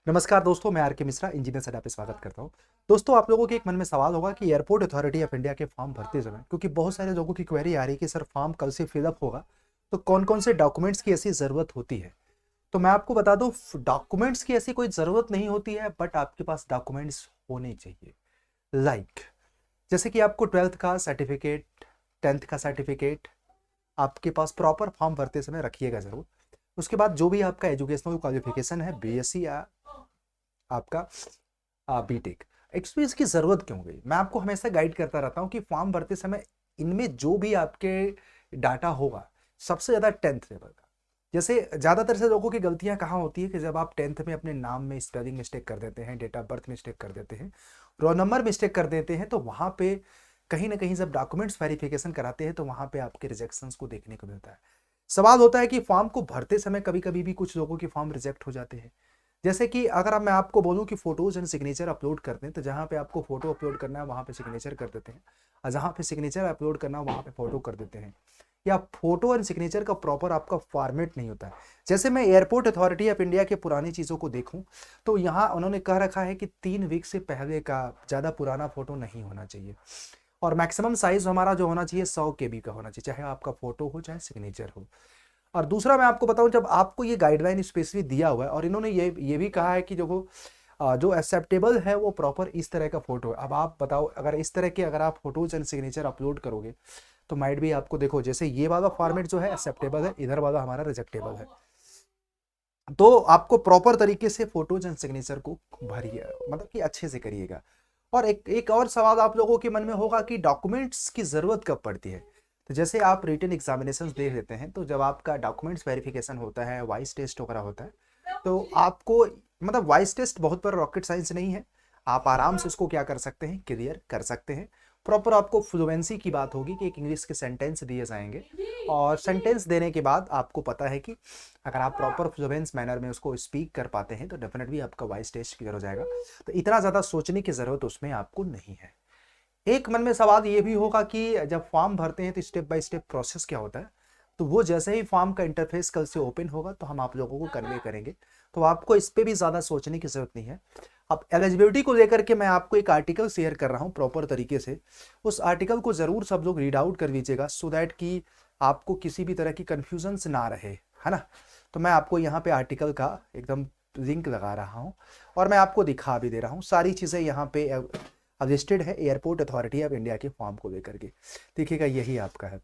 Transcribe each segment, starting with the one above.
नमस्कार दोस्तों, मैं आर के मिश्रा इंजीनियर सडा पे स्वागत करता हूं। दोस्तों, आप लोगों के एक मन में सवाल होगा कि एयरपोर्ट अथॉरिटी ऑफ इंडिया के फॉर्म भरते समय, क्योंकि बहुत सारे लोगों की क्वेरी आ रही है कि सर फॉर्म कल से फिलअप होगा, तो कौन कौन से डॉक्यूमेंट्स की ऐसी ज़रूरत होती है। तो मैं आपको बता दूं, डॉक्यूमेंट्स की ऐसी कोई ज़रूरत नहीं होती है, बट आपके पास डॉक्यूमेंट्स होने चाहिए। लाइक जैसे कि आपको 12th का सर्टिफिकेट, 10th का सर्टिफिकेट आपके पास प्रॉपर फॉर्म भरते समय रखिएगा ज़रूर। उसके बाद जो भी आपका एजुकेशनल क्वालिफिकेशन है, बीएससी या आपका बीटेक, एक्सपीरियंस की जरूरत क्यों गई। मैं आपको हमेशा गाइड करता रहता हूँ कि फॉर्म भरते समय इनमें जो भी आपके डाटा होगा, सबसे ज्यादा 10th लेवल का। जैसे ज्यादातर से लोगों की गलतियां कहाँ होती है कि जब आप 10th में अपने नाम में स्पेलिंग मिस्टेक कर देते हैं, डेट ऑफ बर्थ मिस्टेक कर देते हैं, रोल नंबर मिस्टेक कर देते हैं, तो वहां पे कहीं ना कहीं जब डॉक्यूमेंट्स वेरिफिकेशन कराते हैं तो वहां पे आपके रिजेक्शंस को देखने को मिलता है। सवाल होता है कि फॉर्म को भरते समय कभी कभी भी कुछ लोगों के फॉर्म रिजेक्ट हो जाते हैं। जैसे कि अगर अब मैं आपको बोलूं कि फोटोज एंड सिग्नेचर अपलोड करते हैं, तो जहां पे आपको फोटो अपलोड करना है वहां पे सिग्नेचर कर देते हैं, और जहां पे सिग्नेचर अपलोड करना है वहां पे फोटो कर देते हैं, या फोटो एंड सिग्नेचर का प्रॉपर आपका फॉर्मेट नहीं होता है। जैसे मैं एयरपोर्ट अथॉरिटी ऑफ इंडिया के पुरानी चीज़ों को देखूं, तो यहाँ उन्होंने कह रखा है कि 3 वीक से पहले का ज़्यादा पुराना फोटो नहीं होना चाहिए, और मैक्सिमम साइज हमारा जो होना चाहिए 100 KB का होना चाहिए, चाहे आपका फोटो हो चाहे सिग्नेचर हो। और दूसरा मैं आपको बताऊं, जब आपको ये गाइडलाइन स्पेशली दिया हुआ है और इन्होंने ये भी कहा है कि जो एक्सेप्टेबल है वो प्रॉपर इस तरह का फोटो है। अब आप बताओ, अगर इस तरह के अगर आप फोटोज एंड सिग्नेचर अपलोड करोगे तो माइट भी आपको, देखो जैसे ये वाला फॉर्मेट जो है एक्सेप्टेबल है, इधर वाला हमारा रिजेक्टेबल है, तो आपको प्रॉपर तरीके से फोटोज एंड सिग्नेचर को भरिए, मतलब कि अच्छे से करिएगा। और एक एक और सवाल आप लोगों के मन में होगा कि डॉक्यूमेंट्स की जरूरत कब पड़ती है। तो जैसे आप रिटन एग्जामिनेशन दे देते हैं, तो जब आपका डॉक्यूमेंट्स वेरिफिकेशन होता है, वॉइस टेस्ट वगैरह होता है, तो आपको, मतलब वॉइस टेस्ट बहुत बड़ा रॉकेट साइंस नहीं है, आप आराम से उसको क्या कर सकते हैं, क्लियर कर सकते हैं। प्रॉपर आपको फ्लुएंसी की बात होगी कि एक इंग्लिश के सेंटेंस दिए जाएंगे, और सेंटेंस देने के बाद आपको पता है कि अगर आप प्रॉपर फ्लुएंस मैनर में उसको स्पीक कर पाते हैं तो डेफिनेटली आपका वॉइस टेस्ट क्लियर हो जाएगा। तो इतना ज़्यादा सोचने की ज़रूरत उसमें आपको नहीं है। एक मन में सवाल ये भी होगा कि जब फॉर्म भरते हैं तो स्टेप बाय स्टेप प्रोसेस क्या होता है। तो वो जैसे ही फॉर्म का इंटरफेस कल से ओपन होगा तो हम आप लोगों को कन्वे करेंगे, तो आपको इस पर भी ज़्यादा सोचने की ज़रूरत नहीं है। अब एलिजिबिलिटी को लेकर के मैं आपको एक आर्टिकल शेयर कर रहा हूँ प्रॉपर तरीके से, उस आर्टिकल को ज़रूर सब लोग रीड आउट कर लीजिएगा, सो दैट कि आपको किसी भी तरह की कन्फ्यूजन्स ना रहे, है ना। तो मैं आपको यहाँ पे आर्टिकल का एकदम लिंक लगा रहा हूँ, और मैं आपको दिखा भी दे रहा हूँ, सारी चीज़ें यहाँ पे रजिस्टर्ड है एयरपोर्ट अथॉरिटी ऑफ इंडिया के फॉर्म को लेकर के। देखिएगा, यही आपका है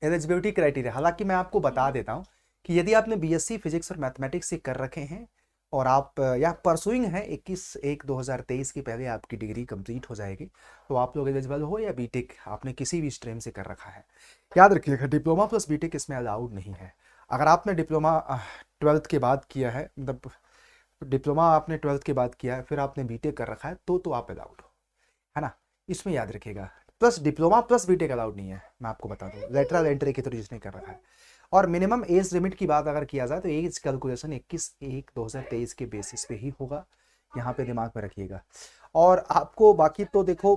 एलिजिबिलिटी क्राइटेरिया। हालांकि मैं आपको बता देता हूँ कि यदि आपने बीएससी फिजिक्स और मैथमेटिक्स से कर रखे हैं और आप या परसुइंग है 21/1/2023 की पहले आपकी डिग्री कंप्लीट हो जाएगी, तो आप लोग एलिजिबल हो, या बीटेक आपने किसी भी स्ट्रीम से कर रखा है। याद रखिएगा, डिप्लोमा प्लस बीटेक इसमें अलाउड नहीं है। अगर आपने डिप्लोमा 12th के बाद किया है, मतलब डिप्लोमा आपने 12th के बाद किया है, फिर आपने बीटेक कर रखा है, तो आप अलाउड हो, है ना। इसमें याद रखिएगा, plus diploma plus BTech allowed नहीं है। मैं आपको बता दूं, लेटरल एंट्री के थ्रू जिसने कर रखा है। और मिनिमम एज लिमिट की बात अगर किया जाए तो एज कैलकुलेशन 21/1/2023 के बेसिस पे ही होगा, यहाँ पे दिमाग में रखिएगा। और आपको बाकी तो देखो,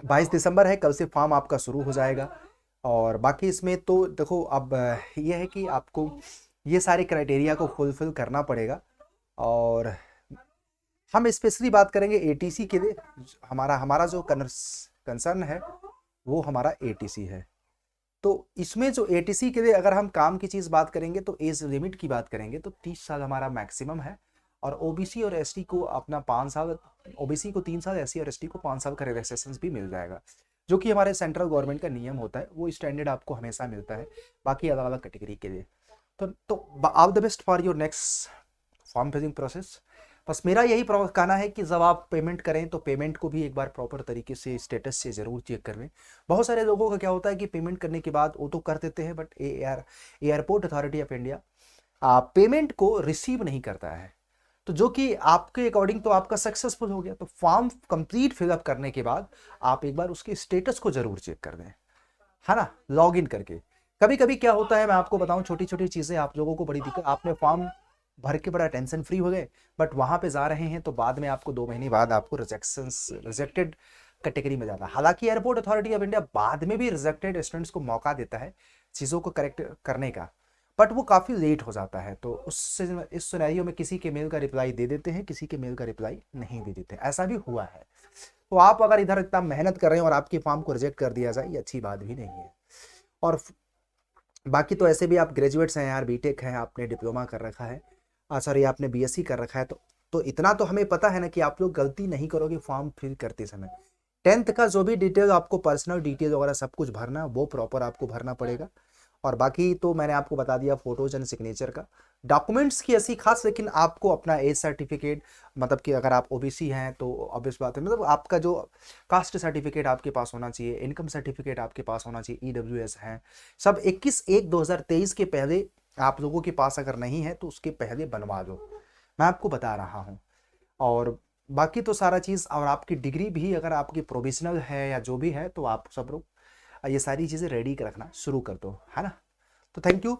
22 दिसंबर है, कल से फॉर्म आपका शुरू हो जाएगा। और बाकी इसमें तो देखो, अब ये है कि आपको ये सारे क्राइटेरिया को फुलफिल करना पड़ेगा। और हम स्पेशली बात करेंगे एटीसी के लिए, हमारा हमारा जो कंसर्न है वो हमारा एटीसी है। तो इसमें जो एटीसी के लिए अगर हम काम की चीज़ बात करेंगे तो एज लिमिट की बात करेंगे तो 30 साल हमारा मैक्सिमम है। और ओबीसी और एसटी को अपना 5 साल, ओबीसी को 3 साल, एससी और एसटी को 5 साल का रिलैक्सेशन भी मिल जाएगा, जो कि हमारे सेंट्रल गवर्नमेंट का नियम होता है, वो स्टैंडर्ड आपको हमेशा मिलता है बाकी अलग अलग कैटेगरी के लिए। तो all the best for your next form filling process. बस मेरा यही कहना है कि जब आप पेमेंट करें तो पेमेंट को भी एक बार प्रॉपर तरीके से स्टेटस से ज़रूर चेक कर लें। बहुत सारे लोगों का क्या होता है कि पेमेंट करने के बाद वो तो कर देते हैं, but airport authority of India payment को रिसीव नहीं करता है, तो जो कि आपके अकॉर्डिंग तो आपका सक्सेसफुल हो गया। तो फॉर्म कंप्लीट फिलअप करने के बाद आप एक बार उसके स्टेटस को जरूर चेक कर दें, है ना, लॉग इन करके। कभी कभी क्या होता है, मैं आपको बताऊं, छोटी छोटी चीज़ें आप लोगों को बड़ी दिक्कत, आपने फॉर्म भर के बड़ा टेंशन फ्री हो गए, बट वहां पे जा रहे हैं तो बाद में आपको 2 महीने बाद आपको रिजेक्टेड कैटेगरी में जाता है। हालांकि एयरपोर्ट अथॉरिटी ऑफ इंडिया बाद में भी रिजेक्टेड स्टूडेंट्स को मौका देता है चीज़ों को करेक्ट करने का, बट वो काफ़ी लेट हो जाता है। तो उससे इस सिनेरियो में किसी के मेल का रिप्लाई दे देते हैं, किसी के मेल का रिप्लाई नहीं दे देते, ऐसा भी हुआ है। तो आप अगर इधर इतना मेहनत कर रहे हैं और आपके फॉर्म को रिजेक्ट कर दिया जाए, ये अच्छी बात भी नहीं है। और बाकी तो ऐसे भी आप ग्रेजुएट्स हैं यार, बीटेक हैं, आपने डिप्लोमा कर रखा है, सॉरी आपने बीएससी कर रखा है, तो इतना तो हमें पता है ना कि आप लोग गलती नहीं करोगे फॉर्म फिल करते समय। 10th का जो भी डिटेल आपको पर्सनल डिटेल वगैरह सब कुछ भरना, वो प्रॉपर आपको भरना पड़ेगा। और बाकी तो मैंने आपको बता दिया फोटोज एंड सिग्नेचर का। डॉक्यूमेंट्स की ऐसी खास, लेकिन आपको अपना एज सर्टिफिकेट, मतलब कि अगर आप ओबीसी हैं तो ऑब्वियस बात है, मतलब आपका जो कास्ट सर्टिफिकेट आपके पास होना चाहिए, इनकम सर्टिफिकेट आपके पास होना चाहिए, ईडब्ल्यूएस है सब 21/1/2023 के पहले आप लोगों के पास अगर नहीं है तो उसके पहले बनवा दो, मैं आपको बता रहा हूँ। और बाकी तो सारा चीज़, और आपकी डिग्री भी अगर आपकी प्रोविजनल है या जो भी है, तो आप सब लोग ये सारी चीज़ें रेडी रखना शुरू कर दो, है ना। तो थैंक यू।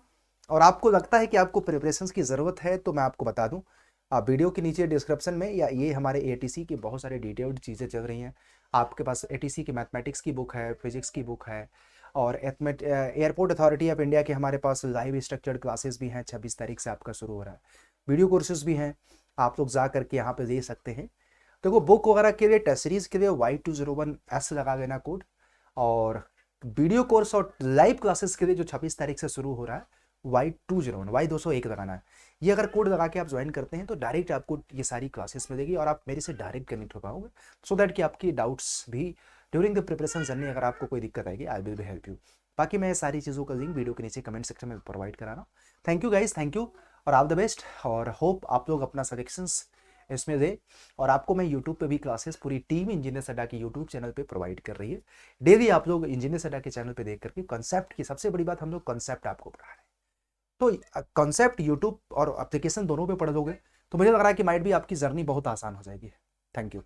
और आपको लगता है कि आपको प्रिपरेशंस की ज़रूरत है तो मैं आपको बता दूं, आप वीडियो के नीचे डिस्क्रिप्शन में या ये हमारे एटीसी की बहुत सारी डिटेल्ड चीज़ें चल रही हैं। आपके पास एटीसी की मैथमेटिक्स की बुक है, फिजिक्स की बुक है, और एयरपोर्ट अथॉरिटी ऑफ इंडिया के हमारे पास लाइव स्ट्रक्चर्ड क्लासेस भी हैं, 26 तारीख से आपका शुरू हो रहा है। वीडियो कोर्सेज भी हैं, आप लोग जा करके यहाँ पे ले सकते हैं। देखो बुक वगैरह के लिए, टेस्ट सीरीज के लिए Y201S लगा देना कोड, और वीडियो कोर्स और लाइव क्लासेस के लिए जो 26 तारीख से शुरू हो रहा है Y201 Y201 लगाना है। ये अगर कोड लगा के आप ज्वाइन करते हैं तो डायरेक्ट आपको ये सारी क्लासेस मिलेगी और आप मेरे से डायरेक्ट कनेक्ट हो पाओगे, सो दैट कि आपकी डाउट्स भी ड्यूरिंग द प्रिपरेशन जर्नी अगर आपको कोई दिक्कत आएगी, I will be help you. बाकी मैं सारी चीज़ों का लिंक वीडियो के नीचे कमेंट सेक्शन में प्रोवाइड करा रहा हूँ। Thank you guys, thank you, और ऑल द बेस्ट, और होप आप लोग अपना सजेशंस इसमें दे। और आपको मैं यूट्यूब पे भी क्लासेस, पूरी टीम इंजीनियर अड्डा की यूट्यूब चैनल पे प्रोवाइड कर रही है। डेली आप लोग इंजीनियर अड्डा के चैनल पे देख करके कॉन्सेप्ट की, सबसे बड़ी बात हम लोग कॉन्सेप्ट आपको पढ़ा रहे हैं, तो कॉन्सेप्ट यूट्यूब और एप्लीकेशन दोनों पे पढ़ लोगे तो मुझे लग रहा है कि माइट भी आपकी जर्नी बहुत आसान हो जाएगी। Thank you.